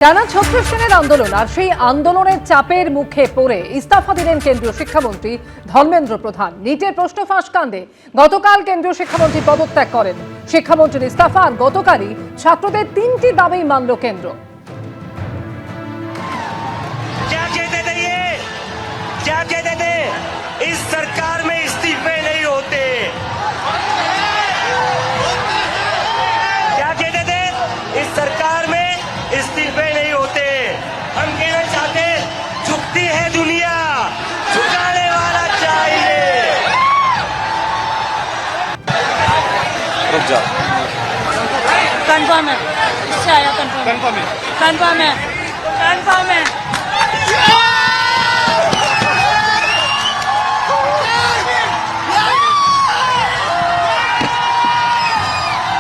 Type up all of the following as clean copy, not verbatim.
টানা ৩৬ দিনের আন্দোলন আর সেই আন্দোলনের চাপের মুখে পড়ে ইস্তফা দিলেন কেন্দ্রীয় শিক্ষামন্ত্রী ধর্মেন্দ্র প্রধান। নিটের প্রশ্ন ফাঁস কাণ্ডে গতকাল কেন্দ্রীয় শিক্ষামন্ত্রী পদত্যাগ করেন। শিক্ষামন্ত্রীর ইস্তফা আর গতকালই ছাত্রদের ৩টি দাবি মানল কেন্দ্র। इस सरकार में इस्तीफे नहीं होते। क्या कहते थे? इस सरकार में इस्तीफे नहीं होते। हम कहना चाहते, झुकती है दुनिया, झुकाने वाला चाहिए। रुक जाओ। कंफर्म है, इससे आया कंफर्म है, कंफर्म है, कंफर्म है।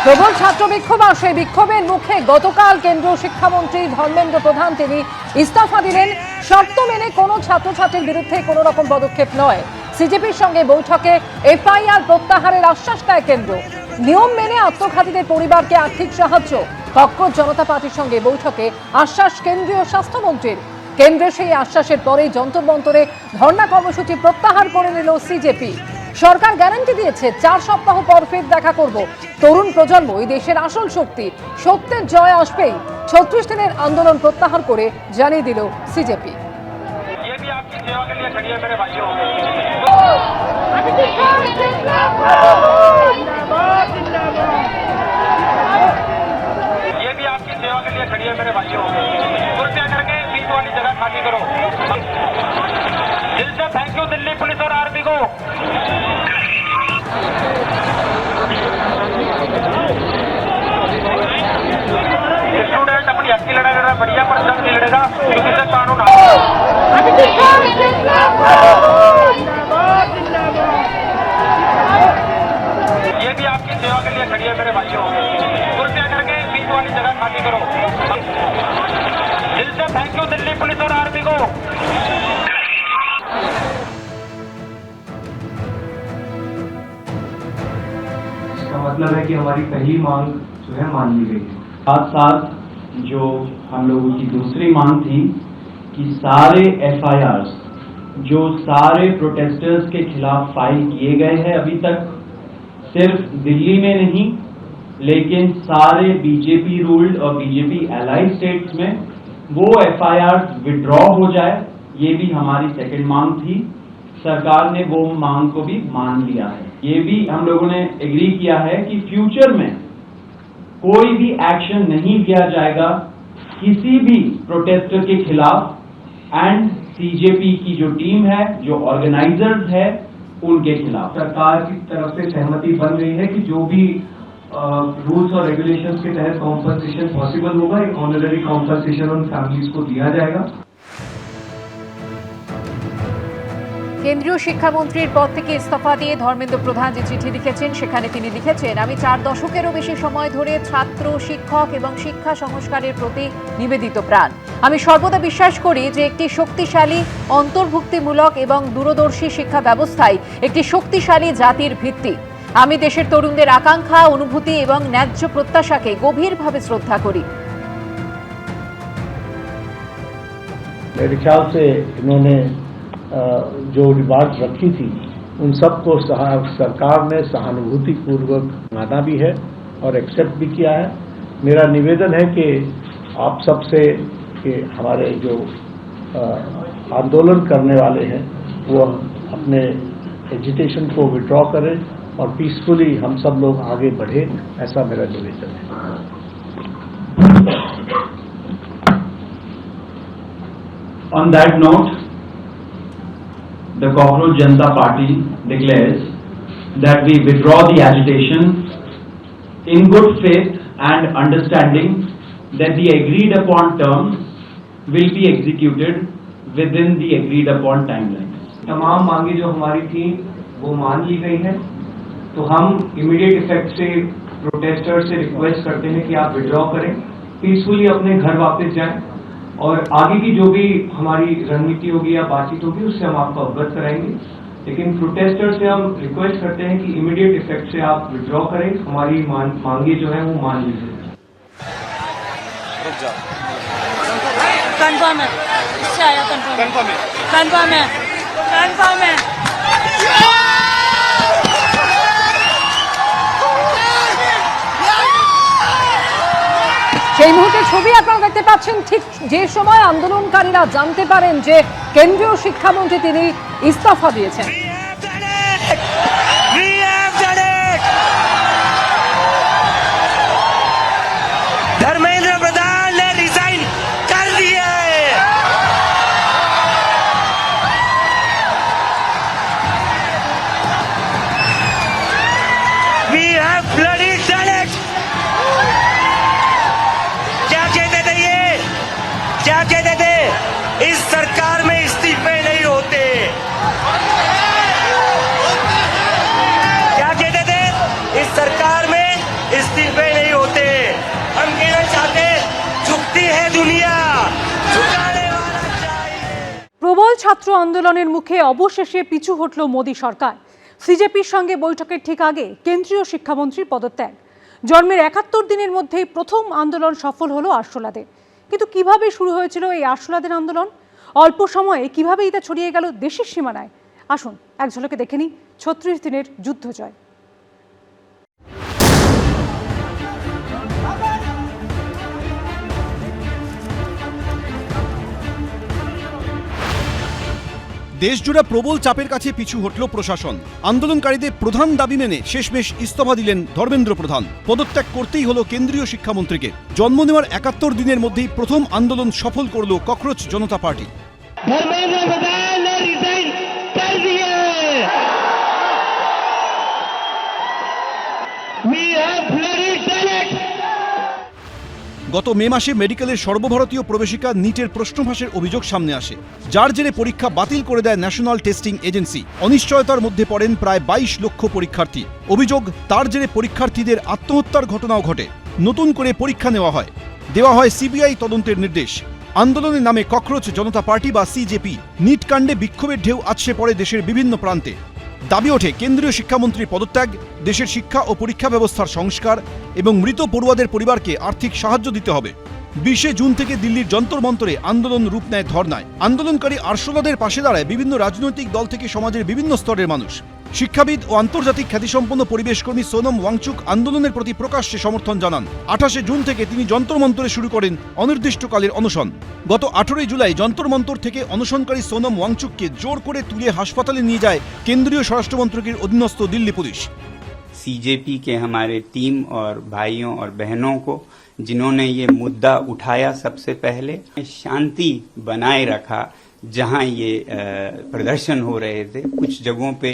প্রবল ছাত্র বিক্ষোভ আর সেই বিক্ষোভের মুখে গতকাল কেন্দ্রীয় শিক্ষামন্ত্রী ধর্মেন্দ্র প্রধান তিনি ইস্তফা দিলেন। শর্ত মেনে কোনো ছাত্রছাত্রীর বিরুদ্ধে কোনো রকম পদক্ষেপ নয়। সিজেপির সঙ্গে বৈঠকে এফআইআর প্রত্যাহারের আশ্বাস দেয় কেন্দ্র। নিয়ম মেনে আত্মঘাতীদের পরিবারকে আর্থিক সাহায্য। ককরোচ জনতা পার্টির সঙ্গে বৈঠকে আশ্বাস কেন্দ্রীয় স্বাস্থ্যমন্ত্রীর। কেন্দ্রের সেই আশ্বাসের পরেই যন্তর মন্তরে ধর্ণা কর্মসূচি প্রত্যাহার করে নিল সিজেপি। সরকার গ্যারান্টি দিয়েছে ৪ সপ্তাহ পর ফের দেখা করব। তরুণ প্রজন্ম এই দেশের আসল শক্তি, সত্যের জয় আসবেই। ৩৬ দিনের আন্দোলন প্রত্যাহার করে জানিয়ে দিল CJP. Thank you Delhi police और आर्मी को। स्टूडेंट अपनी हक की लड़ाई लड़ रहा है, बढ़िया पर जंग नहीं लड़ेगा क्योंकि से कानून ये भी आपकी सेवा के लिए खड़ी है मेरे भाइयों। कृपया करके बीच वाली जगह खाली करो। दिल से थैंक यू दिल्ली पुलिस और आर्मी को। मतलब है कि हमारी पहली मांग जो है मान ली गई है। साथ साथ जो हम लोगों की दूसरी मांग थी कि सारे एफआईआर्स जो सारे प्रोटेस्टर्स के खिलाफ फाइल किए गए हैं अभी तक, सिर्फ दिल्ली में नहीं लेकिन सारे बीजेपी रूल्ड और बीजेपी एलाइड स्टेट्स में वो एफआईआर्स विड्रॉ हो जाए, ये भी हमारी सेकंड मांग थी। सरकार ने वो मांग को भी मान लिया है। ये भी हम लोगों ने एग्री किया है कि फ्यूचर में कोई भी एक्शन नहीं लिया जाएगा किसी भी प्रोटेस्टर के खिलाफ, एंड सीजेपी की जो टीम है, जो ऑर्गेनाइजर्स है, उनके खिलाफ। सरकार की तरफ से सहमति बन रही है कि जो भी रूल्स और रेगुलेशंस के तहत कॉम्पनसेशन पॉसिबल होगा, एक ऑनररी कॉम्पनसेशन उन फैमिलीज को दिया जाएगा। কেন্দ্রীয় শিক্ষামন্ত্রীর পদ থেকে ইস্তফা দিয়ে ধর্মেন্দ্র প্রধান যে চিঠি লিখেছেন সেখানে তিনি লিখেছেন, আমি ৪ দশকেরও বেশি সময় ধরে ছাত্র, শিক্ষক এবং শিক্ষা সংস্কারের প্রতি নিবেদিত প্রাণ। আমি সর্বদা বিশ্বাস করি যে একটি শক্তিশালী, অন্তর্ভুক্তিমূলক এবং দূরদর্শী শিক্ষা ব্যবস্থাই একটি শক্তিশালী জাতির ভিত্তি। আমি দেশের তরুণদের আকাঙ্ক্ষা, অনুভূতি এবং ন্যায্য প্রত্যাশাকে গভীরভাবে শ্রদ্ধা করি। मेरे ख्याल से इन्होंने जो डिमांड रखी थी उन सबको सरकार ने सहानुभूति पूर्वक माना भी है और एक्सेप्ट भी किया है। मेरा निवेदन है कि आप सबसे कि हमारे जो आंदोलन करने वाले हैं वो अपने एजिटेशन को विड्रॉ करें और पीसफुली हम सब लोग आगे बढ़े, ऐसा मेरा निवेदन है। On that note, the Cockroach Janata Party declares that we withdraw the agitation in good faith and understanding that the agreed upon terms will be executed within the agreed upon timelines. तमाम मांगे जो हमारी थी वो मान ली गई है, तो हम इमीडिएट इफेक्ट से प्रोटेस्टर से रिक्वेस्ट करते हैं कि आप विड्रॉ करें, पीसफुली अपने घर वापस जाएं और आगे की जो भी हमारी रणनीति होगी या बातचीत होगी उससे हम आपको अवगत कराएंगे। लेकिन प्रोटेस्टर से हम रिक्वेस्ट करते हैं कि इमीडिएट इफेक्ट से आप विड्रॉ करें, हमारी मांगे जो है वो मान लीजिए। रुक जाओ। कंफर्म है, इससे आया कंफर्म है, कंफर्म है, कंफर्म है। সেই মুহূর্তে ছবি আপনারা দেখতে পাচ্ছেন, ঠিক যে সময় আন্দোলনকারীরা জানতে পারেন যে কেন্দ্রীয় শিক্ষামন্ত্রী তিনি ইস্তফা দিয়েছেন। धर्मेंद्र प्रधान ने रिजाइन कर दिया है। We have bloody done it. क्या कहते थे ये? क्या कहते थे? इस सरकार में इस्तीफे नहीं होते। क्या कहते थे? इस सरकार में इस्तीफे नहीं होते। हम कहना चाहते झुकती है दुनिया, झुकाने वाला चाहिए। প্রবল ছাত্র আন্দোলনের মুখে অবশেষে পিছু হটল মোদী সরকার। সিজেপির সঙ্গে বৈঠকের ঠিক আগে কেন্দ্রীয় শিক্ষামন্ত্রীর পদত্যাগ। জন্মের ৭১ দিনের মধ্যেই প্রথম আন্দোলন সফল হলো আরশোলাতে। কিন্তু কিভাবে শুরু হয়েছিল এই আরশোলাদের আন্দোলন? অল্প সময়ে কিভাবে এটা ছড়িয়ে গেল দেশের সীমানায়? আসুন এক ঝলকে দেখে নিই ৩৬ দিনের যুদ্ধ জয়। দেশজোড়া প্রবল চাপের কাছে পিছু হটল প্রশাসন। আন্দোলনকারীদের প্রধান দাবি মেনে শেষমেশ ইস্তফা দিলেন ধর্মেন্দ্র প্রধান। পদত্যাগ করতেই হলো কেন্দ্রীয় শিক্ষামন্ত্রীকে। জন্ম নেওয়ার ৭১ দিনের মধ্যেই প্রথম আন্দোলন সফল করল ককরোচ জনতা পার্টি। धर्मेंद्र प्रधान ने रिजाइन कर दिया है। We have bloody done it. গত মে মাসে মেডিকেলের সর্বভারতীয় প্রবেশিকা নিটের প্রশ্ন ফাঁসের অভিযোগ সামনে আসে, যার জেরে পরীক্ষা বাতিল করে দেয় ন্যাশনাল টেস্টিং এজেন্সি। অনিশ্চয়তার মধ্যে পড়েন প্রায় ২২ লক্ষ পরীক্ষার্থী। অভিযোগ, তার জেরে পরীক্ষার্থীদের আত্মহত্যার ঘটনাও ঘটে। নতুন করে পরীক্ষা দেওয়া হয় সিবিআই তদন্তের নির্দেশ। আন্দোলনের নামে ককরোচ জনতা পার্টি বা সিজেপি। নিট কাণ্ডে বিক্ষোভের ঢেউ আছড়ে পড়ে দেশের বিভিন্ন প্রান্তে। দাবি ওঠে কেন্দ্রীয় শিক্ষামন্ত্রীর পদত্যাগ, দেশের শিক্ষা ও পরীক্ষা ব্যবস্থার সংস্কার এবং মৃত পড়ুয়াদের পরিবারকে আর্থিক সাহায্য দিতে হবে। ২০ জুন থেকে দিল্লির যন্তর মন্তরে আন্দোলন রূপ নেয় ধর্নায়। আন্দোলনকারী আরশোলাদের পাশে দাঁড়ায় বিভিন্ন রাজনৈতিক দল থেকে সমাজের বিভিন্ন স্তরের মানুষ। শিক্ষাবিদ ও আন্তর্জাতিক খ্যাতিসম্পন্ন পরিবেশকর্মী সোনম ওয়াংচুক আন্দোলনের প্রতি প্রকাশ্যে সমর্থন জানান। ২৮ জুন থেকে তিনি যন্তর মন্তরে শুরু করেন অনির্দিষ্টকালের অনশন। গত ১৮ জুলাই যন্তর মন্তর থেকে অনশনকারী সোনম ওয়াংচুককে জোর করে তুলে হাসপাতালে নিয়ে যায় কেন্দ্রীয় স্বরাষ্ট্রমন্ত্রকের অধীনস্থ দিল্লি পুলিশ। सीजेपी के हमारे टीम और भाइयों और बहनों को, जिन्होंने ये मुद्दा उठाया सबसे पहले, शांति बनाए रखा जहां ये प्रदर्शन हो रहे थे। कुछ जगहों पे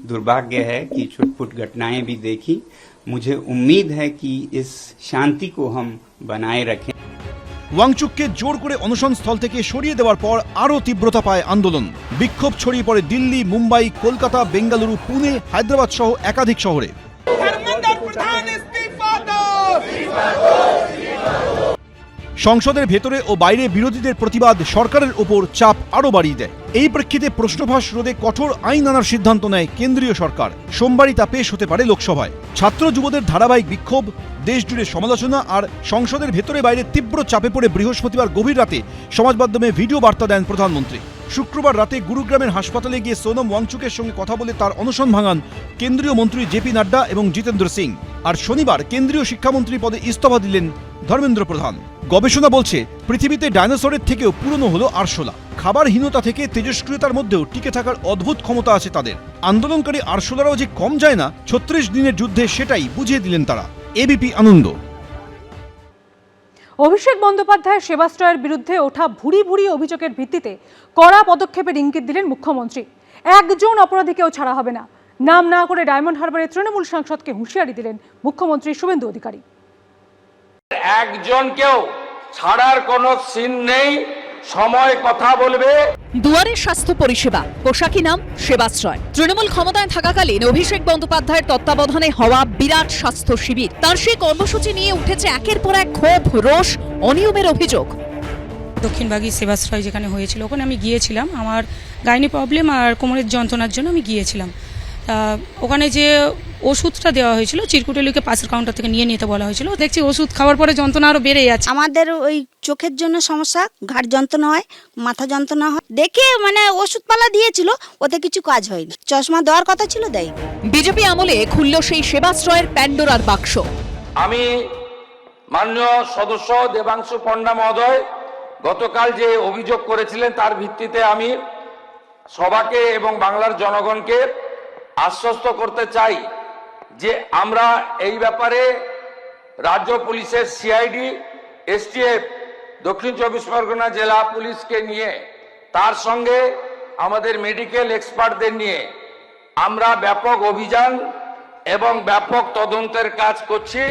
दुर्भाग्य है कि छुटपुट घटनाएं भी देखी। मुझे उम्मीद है कि इस शांति को हम बनाए रखें। ওয়াংচুককে জোর করে অনশন স্থল থেকে সরিয়ে দেওয়ার পর আরও তীব্রতা পায় আন্দোলন। বিক্ষোভ ছড়িয়ে পড়ে দিল্লি, মুম্বাই, কলকাতা, বেঙ্গালুরু, পুনে, হায়দ্রাবাদ সহ একাধিক শহরে। সংসদের ভেতরে ও বাইরে বিরোধীদের প্রতিবাদ সরকারের ওপর চাপ আরও বাড়িয়ে দেয়। এই প্রেক্ষিতে প্রশ্নফাঁস রোধে কঠোর আইন আনার সিদ্ধান্ত নেয় কেন্দ্রীয় সরকার। সোমবারই তা পেশ হতে পারে লোকসভায়। ছাত্র যুবদের ধারাবাহিক বিক্ষোভ, দেশজুড়ে সমালোচনা আর সংসদের ভেতরে বাইরে তীব্র চাপে পড়ে বৃহস্পতিবার গভীর রাতে সমাজ মাধ্যমে ভিডিও বার্তা দেন প্রধানমন্ত্রী। শুক্রবার রাতে গুরুগ্রামের হাসপাতালে গিয়ে সোনম ওয়াংচুকের সঙ্গে কথা বলে তার অনশন ভাঙান কেন্দ্রীয় মন্ত্রী জেপি নাড্ডা এবং জিতেন্দ্র সিং। আর শনিবার কেন্দ্রীয় শিক্ষামন্ত্রী পদে ইস্তফা দিলেন ধর্মেন্দ্র প্রধান। গবেষণা বলছে পৃথিবীতে ডাইনোসরের থেকেও পুরনো হলো আরশোলা। খাবারহীনতা থেকে তেজস্ক্রিয়তার মধ্যেও টিকে থাকার অদ্ভুত ক্ষমতা আছে তাদের। আন্দোলনকারী আরশোলারাও যে কম যায় না ৩৬ দিনের যুদ্ধে, সেটাই বুঝিয়ে দিলেন তারা। এবিপি আনন্দ। অভিষেক বন্দ্যোপাধ্যায়ের সেবাশ্রয়ের বিরুদ্ধে ওঠা ভুরি ভুরি অভিযোগের ভিত্তিতে কড়া পদক্ষেপের ইঙ্গিত দিলেন মুখ্যমন্ত্রী। একজন অপরাধীকেও ছাড়া হবে না। নাম না করে ডায়মন্ড হারবারের তৃণমূল সাংসদকে হুঁশিয়ারি দিলেন মুখ্যমন্ত্রী শুভেন্দু অধিকারী। একজনকেও ছাড়ার কোনো সিন নেই, সময় কথা বলবে। দুয়ারে স্বাস্থ্য পরিষেবা, পোশাকি নাম সেবাশ্রয়। তৃণমূল ক্ষমতায় থাকাকালীন অভিষেক বন্দ্যোপাধ্যায়ের তত্ত্বাবধানে হওয়া বিরাট স্বাস্থ্য শিবির, তার সেই কর্মসূচি নিয়ে উঠেছে একের পর এক ক্ষোভ, রোষ, অনিয়মের অভিযোগ। দক্ষিণবাগী সেবাশ্রয় যেখানে হয়েছিল ওখানে আমি গিয়েছিলাম, আমার গাইনি প্রবলেম আর কোমরের যন্ত্রণার জন্য আমি গিয়েছিলাম। ওখানে যে ওষুধটা দেওয়া হয়েছিল, চিরকুটেলুকে পাশের কাউন্টার থেকে নিয়ে নিতে বলা হয়েছিল। দেখছি ওষুধ খাওয়ার পরে যন্ত্রণা আরো বেড়ে যাচ্ছে। আমাদের ওই চোখের জন্য সমস্যা, ঘাড় যন্ত্রণা হয়, মাথা যন্ত্রণা হয়, দেখে ওষুধপালা দিয়েছিল, ওতে কিছু কাজ হয়নি। চশমা দেওয়ার কথা ছিল, দেয়। বিজেপি আমলে খুলল সেই সেবাশ্রয়ের প্যান্ডোরার বাক্স। আমি মাননীয় সদস্য দেবাংশু পণ্ডা মহোদয় গতকাল যে অভিযোগ করেছিলেন তার ভিত্তিতে আমি সবাকে এবং বাংলার জনগণকে আশ্বস্ত করতে চাই যে আমরা এই ব্যাপারে রাজ্য পুলিশের সিআইডি, এসটিএফ, দক্ষিণ চব্বিশ পরগনা জেলা পুলিশকে নিয়ে, তার সঙ্গে আমাদের মেডিকেল এক্সপার্টদের নিয়ে আমরা ব্যাপক অভিযান এবং ব্যাপক তদন্তের কাজ করছি।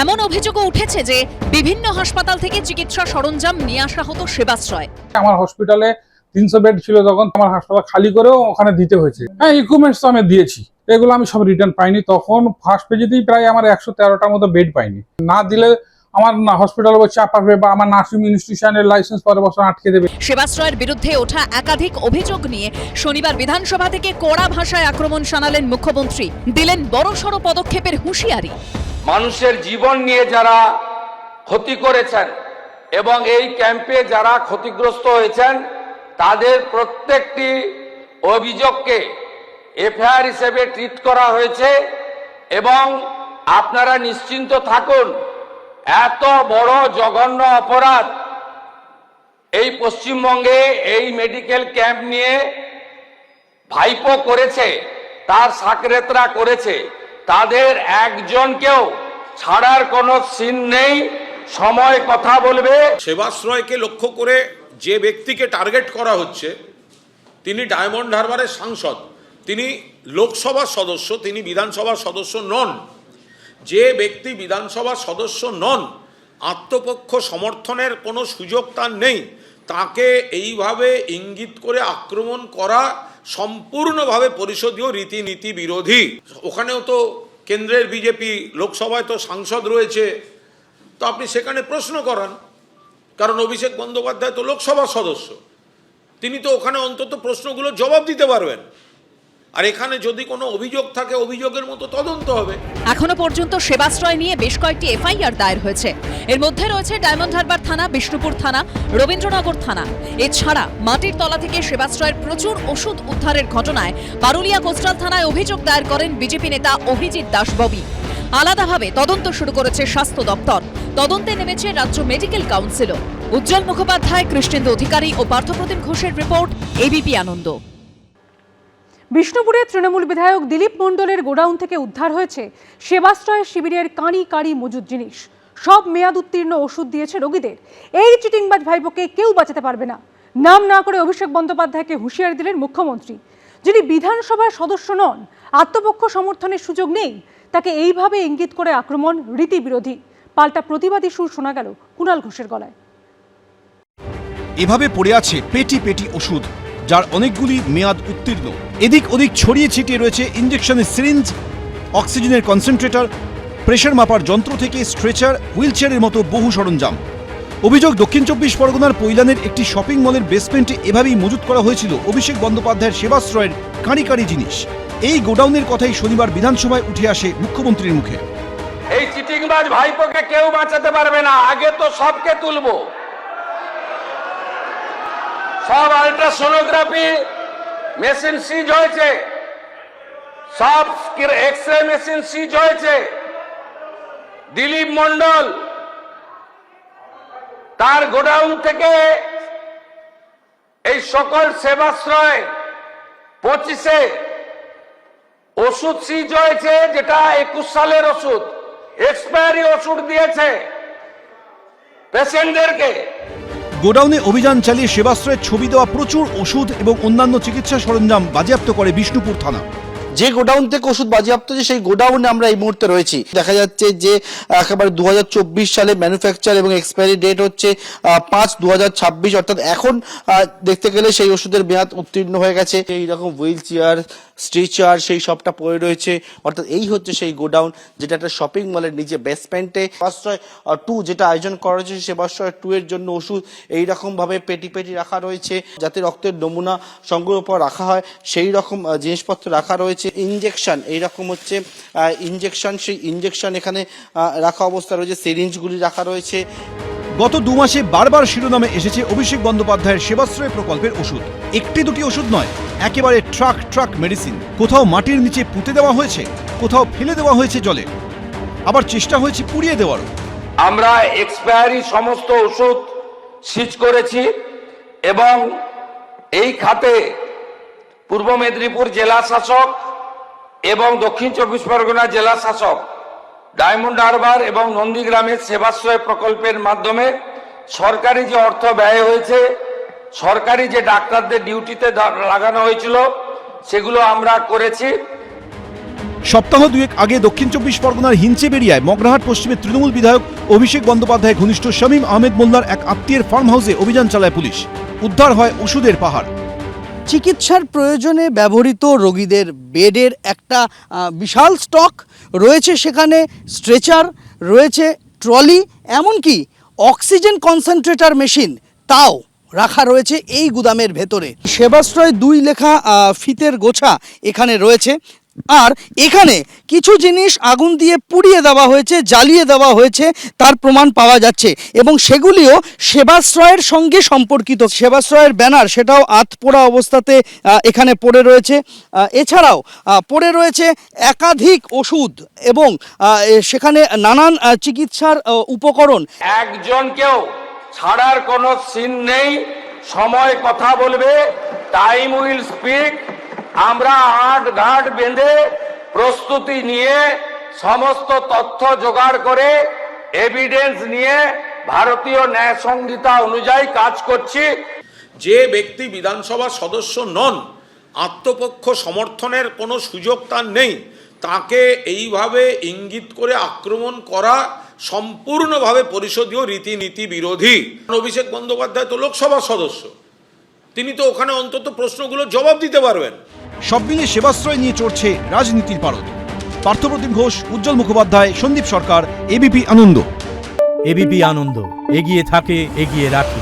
এমন অভিযোগও উঠেছে যে বিভিন্ন হাসপাতাল থেকে চিকিৎসা সরঞ্জাম নিয়ে আসা হতো সেবাশ্রয়। আমার হসপিটালে 300 বেড ছিল, তখন আমার হাসপাতাল খালি করেও ওখানে দিতে হয়েছে। হ্যাঁ, ইকুইপমেন্টস আমি দিয়েছি, এগুলো আমি সব রিটার্ন পাইনি। তখন ফার্স্ট পেজেতেই প্রায় আমার 113টার মতো বেড পাইনি। না দিলে আমার হসপিটাল চাপ আসবে বা আমার নার্সিং ইনস্টিটিউশনের লাইসেন্স পরের বছর আটকে দেবে। সেবাশ্রয়ের বিরুদ্ধে ওঠা একাধিক অভিযোগ নিয়ে শনিবার বিধানসভা থেকে কড়া ভাষায় আক্রমণ শানালেন মুখ্যমন্ত্রী, দিলেন বড়সড় পদক্ষেপের হুঁশিয়ারি। মানুষের জীবন নিয়ে যারা ক্ষতি করেছেন এবং এই ক্যাম্পে যারা ক্ষতিগ্রস্ত হয়েছেন তাদের প্রত্যেকটি অভিযোগকে এফআইআর হিসেবে ট্রিট করা হয়েছে এবং আপনারা নিশ্চিন্ত থাকুন, এত বড় জঘন্য অপরাধ এই পশ্চিমবঙ্গে এই মেডিকেল ক্যাম্প নিয়ে ভাইপো করেছে, তার সাকরেতরা করেছে, তাদের একজনকেও ছাড়ার কোনো সিন নেই। সময় কথা বলবে। সেবাশ্রয়কে লক্ষ্য করে যে ব্যক্তিকে টার্গেট করা হচ্ছে তিনি ডায়মন্ড হারবারের সাংসদ, তিনি লোকসভার সদস্য, তিনি বিধানসভার সদস্য নন। যে ব্যক্তি বিধানসভার সদস্য নন, আত্মপক্ষ সমর্থনের কোনো সুযোগ তার নেই, তাকে এইভাবে ইঙ্গিত করে আক্রমণ করা সম্পূর্ণভাবে পরিষদীয় রীতিনীতি বিরোধী। ওখানেও তো কেন্দ্রের বিজেপি, লোকসভায় তো সাংসদ রয়েছে, তো আপনি সেখানে প্রশ্ন করান, কারণ অভিষেক বন্দ্যোপাধ্যায় তো লোকসভার সদস্য, তিনি তো ওখানে অন্তত প্রশ্নগুলো জবাব দিতে পারবেন। আর এখানে যদি কোনো অভিযোগ থাকে, অভিযোগের মতো তদন্ত হবে। এখনো পর্যন্ত সেবাশ্রয় নিয়ে বেশ কয়েকটি এফআইআর দায়ের হয়েছে। এর মধ্যে রয়েছে ডায়মন্ড হারবার থানা, বিষ্ণুপুর থানা, রবীন্দ্রনগর থানা। এছাড়া মাটির তলা থেকে সেবাশ্রয়ের প্রচুর ওষুধ উদ্ধারের ঘটনায় পারুলিয়া কোস্টাল থানায় অভিযোগ দায়ের করেন বিজেপি নেতা অভিজিৎ দাস ববি। আলাদাভাবে তদন্ত শুরু করেছে স্বাস্থ্য দপ্তর, তদন্তে নেমেছে রাজ্য মেডিকেল কাউন্সিলও। উজ্জ্বল মুখোপাধ্যায়, কৃষ্ণেন্দু অধিকারী ও পার্থপ্রতিম ঘোষের রিপোর্ট, এবিপি আনন্দ। বিষ্ণুপুরে তৃণমূল বিধায়ক দিলীপ মণ্ডলের গোডাউন থেকে উদ্ধার হয়েছে সেবাশ্রয় শিবিরের কাঁড়ি কাঁড়ি মজুদ জিনিস। সব মেয়াদ উত্তীর্ণ ওষুধ দিয়েছে রোগীদের। এই চিটিংবাজ ভাইপোকে কেউ বাঁচাতে পারবে না। নাম না করে অভিষেক বন্দ্যোপাধ্যায়কে হুঁশিয়ারি দিলেন মুখ্যমন্ত্রী। যিনি বিধানসভার সদস্য নন, আত্মপক্ষ সমর্থনের সুযোগ নেই, তাকে এইভাবে ইঙ্গিত করে আক্রমণ রীতি বিরোধী। পাল্টা প্রতিবাদী সুর শোনা গেল কুণাল ঘোষের গলায়। এভাবে পড়ে আছে পেটি পেটি ওষুধ, যার অনেকগুলি মেয়াদ উত্তীর্ণ। এদিক ওদিক ছড়িয়ে ছিটিয়ে রয়েছে ইঞ্জেকশনের সিরিঞ্জ, অক্সিজেনের কনসেন্ট্রেটর, প্রেশার মাপার যন্ত্র থেকে স্ট্রেচার, হুইলচেয়ারের মতো বহু সরঞ্জাম। অভিযোগ, দক্ষিণ চব্বিশ পরগনার পৈলানের একটি শপিং মলের বেসমেন্টে এভাবেই মজুত করা হয়েছিল অভিষেক বন্দ্যোপাধ্যায়ের সেবাশ্রয়ের কাঁড়ি কাঁড়ি জিনিস। এই গোডাউনের কথাই শনিবার বিধানসভায় উঠে আসে মুখ্যমন্ত্রীর মুখে। এই চিটিংবাজ ভাইপোকে কেউ বাঁচাতে পারবে না। আগে তো সবকে তুলবো, সব আল্ট্রাসোনোগ্রাফি মেশিন সিজ হয়েছে, সব এক্সরে মেশিন সিজ হয়েছে। দিলীপ মণ্ডল তার গোডাউন থেকে এই সকল সেবাশ্রয় 25-এ ওষুধ সিজ হয়েছে, যেটা 21 সালের ওষুধ, এক্সপায়ারি ওষুধ দিয়েছে পেশেন্টদেরকে। গোডাউনে অভিযান চালিয়ে সেবাশ্রয়ের ছবি দেওয়া প্রচুর ওষুধ এবং অন্যান্য চিকিৎসা সরঞ্জাম বাজেয়াপ্ত করে বিষ্ণুপুর থানা। যে গোডাউন থেকে ওষুধ বাজেয়াপ্ত হয়েছে সেই গোডাউনে আমরা এই মুহূর্তে রয়েছি। দেখা যাচ্ছে যে একেবারে 2024 সালে ম্যানুফ্যাকচার এবং এক্সপায়ারি ডেট হচ্ছে 5/2026, অর্থাৎ এখন দেখতে গেলে সেই ওষুধের মেয়াদ উত্তীর্ণ হয়ে গেছে। এইরকম হুইল চেয়ার, স্ট্রেচার সেই সবটা পড়ে রয়েছে, অর্থাৎ এই হচ্ছে সেই গোডাউন যেটা একটা শপিং মলের নিচে বেসমেন্টে। সেবাশ্রয় 2 যেটা আয়োজন করা হয়েছে, সেবাশ্রয় 2 এর জন্য ওষুধ এইরকম ভাবে পেটি পেটি রাখা রয়েছে, যাতে রক্তের নমুনা সংগ্রহ পর রাখা হয় সেই রকম জিনিসপত্র রাখা রয়েছে। হচ্ছে ইনজেকশন, এইরকম হচ্ছে ইনজেকশন, সেই ইনজেকশন এখানে রাখা অবস্থা রয়েছে, সিরিঞ্জগুলি রাখা রয়েছে। গত 2 মাসে বারবার শিরোনামে এসেছে অভিষেক বন্দ্যোপাধ্যায়ের সেবাশ্রয় প্রকল্পের ওষুধ। একটি দুটি ওষুধ নয়, একেবারে ট্রাক ট্রাক মেডিসিন। কোথাও মাটির নিচে পুঁতে দেওয়া হয়েছে, কোথাও ফেলে দেওয়া হয়েছে জলে, আবার চেষ্টা হয়েছে পুড়িয়ে দেওয়ারও। আমরা এক্সপায়ারি সমস্ত ওষুধ সিজ করেছি এবং এই খাতে পূর্ব মেদিনীপুর জেলা শাসক এবং দক্ষিণ 24 পরগনা জেলা শাসক ডায়মন্ড হারবার এবং নন্দীগ্রামের সেবাশ্রয় প্রকল্পের মাধ্যমে সরকারি যে অর্থ ব্যয় হয়েছে, সরকারি যে ডাক্তারদের ডিউটিতে লাগানো হয়েছিল, সেগুলো আমরা করেছি। সপ্তাহ দুয়েক আগে দক্ষিণ 24 পরগনার হিঞ্চেবেড়িয়ায় মগরাহাট পশ্চিমের তৃণমূল বিধায়ক অভিষেক বন্দ্যোপাধ্যায় ঘনিষ্ঠ শামীম আহমেদ মোল্লার এক আত্মীয়ের ফার্ম হাউসে অভিযান চালায় পুলিশ। উদ্ধার হয় ওষুধের পাহাড়। চিকিৎসার প্রয়োজনে ব্যবহৃত রোগীদের বেডের একটা বিশাল স্টক রয়েছে, সেখানে স্ট্রেচার রয়েছে, ট্রলি, এমনকি অক্সিজেন কনসেন্ট্রেটর মেশিন তাও রাখা রয়েছে এই গুদামের ভেতরে। সেবাশ্রয় 2 লেখা ফিতের গোছা এখানে রয়েছে, আর এখানে কিছু জিনিস আগুন দিয়ে পুড়িয়ে দেওয়া হয়েছে, জ্বালিয়ে দেওয়া হয়েছে, তার প্রমাণ পাওয়া যাচ্ছে এবং সেগুলিও সেবাশ্রয়ের সঙ্গে সম্পর্কিত। সেবাশ্রয়ের ব্যানার সেটাও আধপোড়া অবস্থাতে এখানে পড়ে রয়েছে। এছাড়াও পড়ে রয়েছে একাধিক ওষুধ এবং সেখানে নানান চিকিৎসার উপকরণ। একজনকেও ছাড়ার কোনো সিন নেই। সময় কথা বলবে, টাইম উইল স্পিক। আমরা আট ঘাট বেঁধে প্রস্তুতি নিয়ে সমস্ত তথ্য জোগাড় করে এভিডেন্স নিয়ে ভারতীয় ন্যায় সংহিতা অনুযায়ী কাজ করছি। যে ব্যক্তি বিধানসভার সদস্য নন, আত্মপক্ষ সমর্থনের কোনো সুযোগ তার নেই, তাকে এইভাবে ইঙ্গিত করে আক্রমণ করা সম্পূর্ণভাবে পরিষদীয় রীতিনীতি বিরোধী। অভিষেক বন্দ্যোপাধ্যায় তো লোকসভার সদস্য, তিনি তো ওখানে অন্তত প্রশ্নগুলোর জবাব দিতে পারবেন। সব মিলে সেবাশ্রয় নিয়ে চড়ছে রাজনীতির পারদ। পার্থপ্রতিম ঘোষ, উজ্জ্বল মুখোপাধ্যায়, সন্দীপ সরকার, এবিপি আনন্দ। এবিপি আনন্দ, এগিয়ে থাকে, এগিয়ে রাখে।